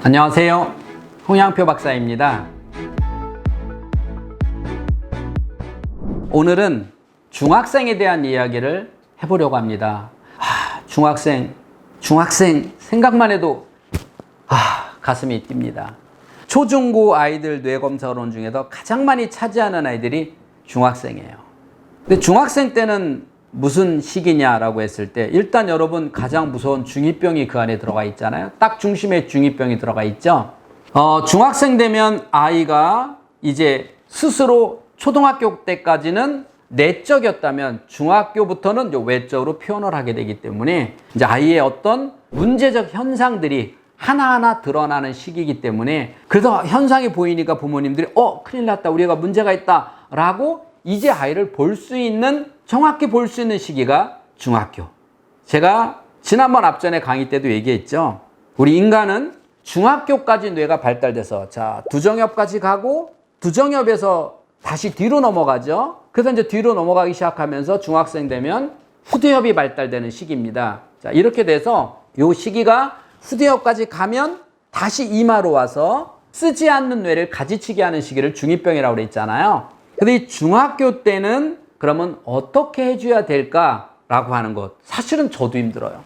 안녕하세요. 홍양표 박사입니다. 오늘은 중학생에 대한 이야기를 해보려고 합니다. 중학생 생각만 해도 가슴이 뜁니다. 초중고 아이들 뇌검사론 중에서 가장 많이 차지하는 아이들이 중학생이에요. 근데 중학생 때는 무슨 시기냐라고 했을 때 일단 여러분 가장 무서운 중2병이 그 안에 들어가 있잖아요. 딱 중심에 중2병이 들어가 있죠. 중학생 되면 아이가 이제 스스로 초등학교 때까지는 내적이었다면 중학교부터는 외적으로 표현을 하게 되기 때문에 이제 아이의 어떤 문제적 현상들이 하나하나 드러나는 시기이기 때문에 그래서 현상이 보이니까 부모님들이 큰일 났다, 우리가 문제가 있다 라고 이제 아이를 볼 수 있는, 정확히 볼 수 있는 시기가 중학교. 제가 지난번 앞전에 강의 때도 얘기했죠. 우리 인간은 중학교까지 뇌가 발달돼서 두정엽까지 가고 두정엽에서 다시 뒤로 넘어가죠. 그래서 이제 뒤로 넘어가기 시작하면서 중학생 되면 후두엽이 발달되는 시기입니다. 이렇게 돼서 이 시기가 후두엽까지 가면 다시 이마로 와서 쓰지 않는 뇌를 가지치게 하는 시기를 중2병이라고 그랬잖아요. 근데 이 중학교 때는 그러면 어떻게 해줘야 될까라고 하는 것. 사실은 저도 힘들어요.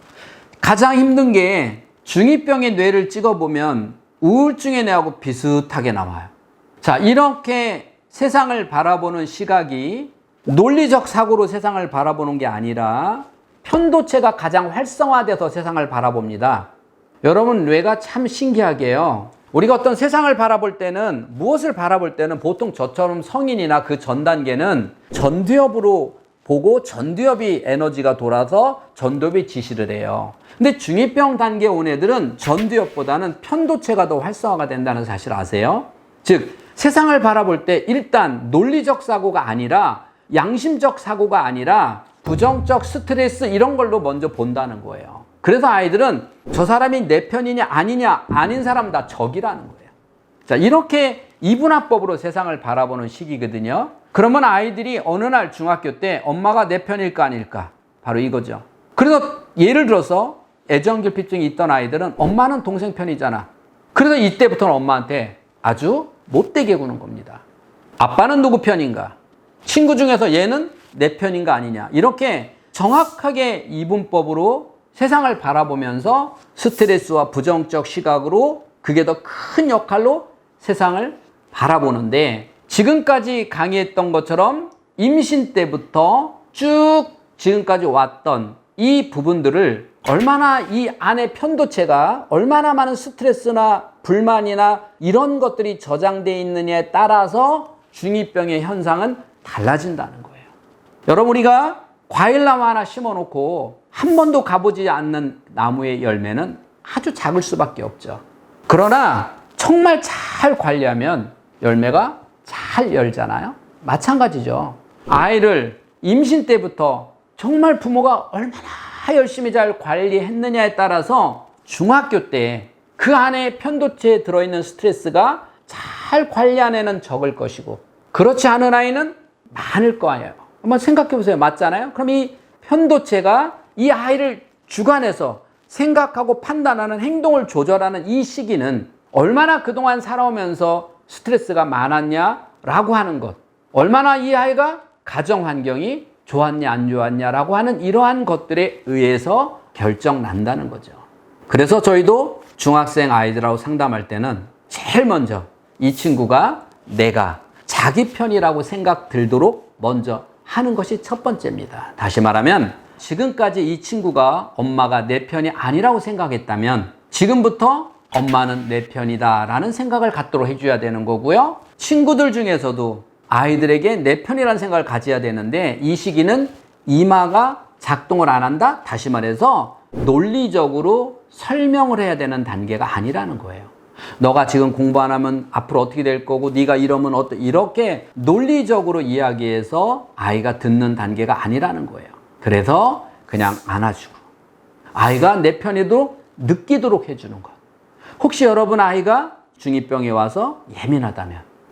가장 힘든 게 중2병의 뇌를 찍어보면 우울증의 뇌하고 비슷하게 나와요. 이렇게 세상을 바라보는 시각이 논리적 사고로 세상을 바라보는 게 아니라 편도체가 가장 활성화돼서 세상을 바라봅니다. 여러분, 뇌가 참 신기하게요. 우리가 어떤 세상을 바라볼 때는, 무엇을 바라볼 때는 보통 저처럼 성인이나 그 전 단계는 전두엽으로 보고 전두엽이 에너지가 돌아서 전두엽이 지시를 해요. 근데 중2병 단계 온 애들은 전두엽보다는 편도체가 더 활성화가 된다는 사실 아세요? 즉, 세상을 바라볼 때 일단 논리적 사고가 아니라 양심적 사고가 아니라 부정적 스트레스 이런 걸로 먼저 본다는 거예요. 그래서 아이들은 저 사람이 내 편이냐 아니냐, 아닌 사람 다 적이라는 거예요. 이렇게 이분화법으로 세상을 바라보는 시기거든요. 그러면 아이들이 어느 날 중학교 때 엄마가 내 편일까 아닐까? 바로 이거죠. 그래서 예를 들어서 애정결핍증이 있던 아이들은 엄마는 동생 편이잖아. 그래서 이때부터는 엄마한테 아주 못되게 구는 겁니다. 아빠는 누구 편인가? 친구 중에서 얘는 내 편인가 아니냐? 이렇게 정확하게 이분법으로 세상을 바라보면서 스트레스와 부정적 시각으로 그게 더 큰 역할로 세상을 바라보는데, 지금까지 강의했던 것처럼 임신 때부터 쭉 지금까지 왔던 이 부분들을 얼마나 이 안에 편도체가 얼마나 많은 스트레스나 불만이나 이런 것들이 저장되어 있느냐에 따라서 중2병의 현상은 달라진다는 거예요. 여러분, 우리가 과일나무 하나 심어놓고 한 번도 가보지 않는 나무의 열매는 아주 작을 수밖에 없죠. 그러나 정말 잘 관리하면 열매가 잘 열잖아요. 마찬가지죠. 아이를 임신 때부터 정말 부모가 얼마나 열심히 잘 관리했느냐에 따라서 중학교 때 그 안에 편도체에 들어있는 스트레스가 잘 관리한 애는 적을 것이고 그렇지 않은 아이는 많을 거예요. 한번 생각해 보세요. 맞잖아요? 그럼 이 편도체가 이 아이를 주관해서 생각하고 판단하는, 행동을 조절하는 이 시기는 얼마나 그동안 살아오면서 스트레스가 많았냐라고 하는 것, 얼마나 이 아이가 가정 환경이 좋았냐 안 좋았냐라고 하는 이러한 것들에 의해서 결정난다는 거죠. 그래서 저희도 중학생 아이들하고 상담할 때는 제일 먼저 이 친구가 내가 자기 편이라고 생각 들도록 먼저 하는 것이 첫 번째입니다. 다시 말하면 지금까지 이 친구가 엄마가 내 편이 아니라고 생각했다면 지금부터 엄마는 내 편이다 라는 생각을 갖도록 해줘야 되는 거고요. 친구들 중에서도 아이들에게 내 편이라는 생각을 가져야 되는데 이 시기는 이마가 작동을 안 한다? 다시 말해서 논리적으로 설명을 해야 되는 단계가 아니라는 거예요. 너가 지금 공부 안 하면 앞으로 어떻게 될 거고 네가 이러면 이렇게 논리적으로 이야기해서 아이가 듣는 단계가 아니라는 거예요. 그래서 그냥 안아주고 아이가 내 편에도 느끼도록 해주는 것. 혹시 여러분 아이가 중2병에 와서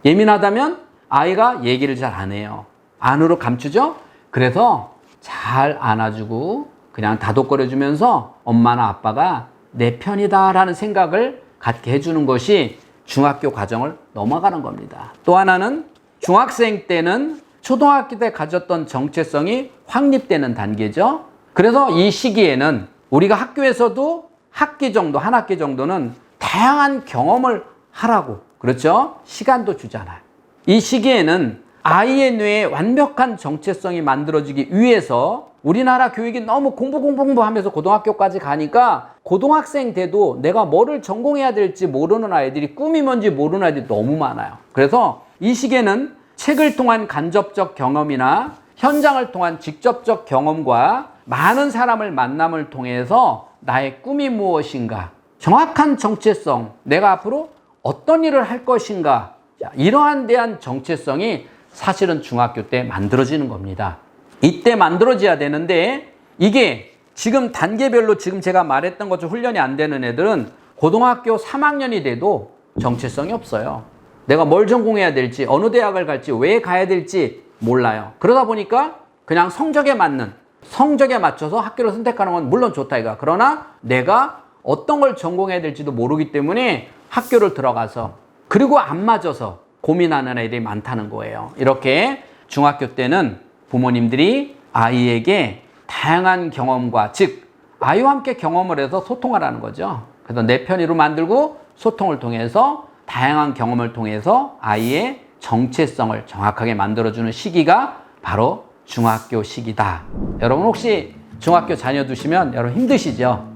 예민하다면 아이가 얘기를 잘 안 해요. 안으로 감추죠? 그래서 잘 안아주고 그냥 다독거려주면서 엄마나 아빠가 내 편이다라는 생각을 갖게 해주는 것이 중학교 과정을 넘어가는 겁니다. 또 하나는 중학생 때는 초등학교 때 가졌던 정체성이 확립되는 단계죠. 그래서 이 시기에는 우리가 학교에서도 한 학기 정도는 다양한 경험을 하라고, 그렇죠? 시간도 주잖아요. 이 시기에는 아이의 뇌에 완벽한 정체성이 만들어지기 위해서 우리나라 교육이 너무 공부 하면서 고등학교까지 가니까 고등학생 돼도 내가 뭐를 전공해야 될지 모르는 아이들이, 꿈이 뭔지 모르는 아이들이 너무 많아요. 그래서 이 시기에는 책을 통한 간접적 경험이나 현장을 통한 직접적 경험과 많은 사람을 만남을 통해서 나의 꿈이 무엇인가, 정확한 정체성, 내가 앞으로 어떤 일을 할 것인가, 이러한 대한 정체성이 사실은 중학교 때 만들어지는 겁니다. 이때 만들어져야 되는데, 이게 지금 단계별로 지금 제가 말했던 것처럼 훈련이 안 되는 애들은 고등학교 3학년이 돼도 정체성이 없어요. 내가 뭘 전공해야 될지, 어느 대학을 갈지, 왜 가야 될지 몰라요. 그러다 보니까 그냥 성적에 맞춰서 학교를 선택하는 건 물론 좋다 이거. 그러나 내가 어떤 걸 전공해야 될지도 모르기 때문에 학교를 들어가서, 그리고 안 맞아서 고민하는 애들이 많다는 거예요. 이렇게 중학교 때는 부모님들이 아이에게 다양한 경험과, 즉 아이와 함께 경험을 해서 소통을 하는 거죠. 그래서 내 편의로 만들고 소통을 통해서, 다양한 경험을 통해서 아이의 정체성을 정확하게 만들어주는 시기가 바로 중학교 시기다. 여러분 혹시 중학교 자녀 두시면 여러분 힘드시죠?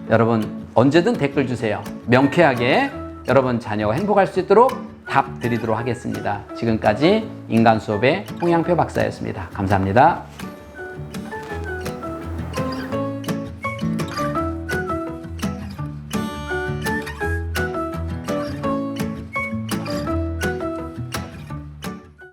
여러분 언제든 댓글 주세요. 명쾌하게 여러분 자녀가 행복할 수 있도록 답 드리도록 하겠습니다. 지금까지 인간 수업의 홍양표 박사였습니다. 감사합니다.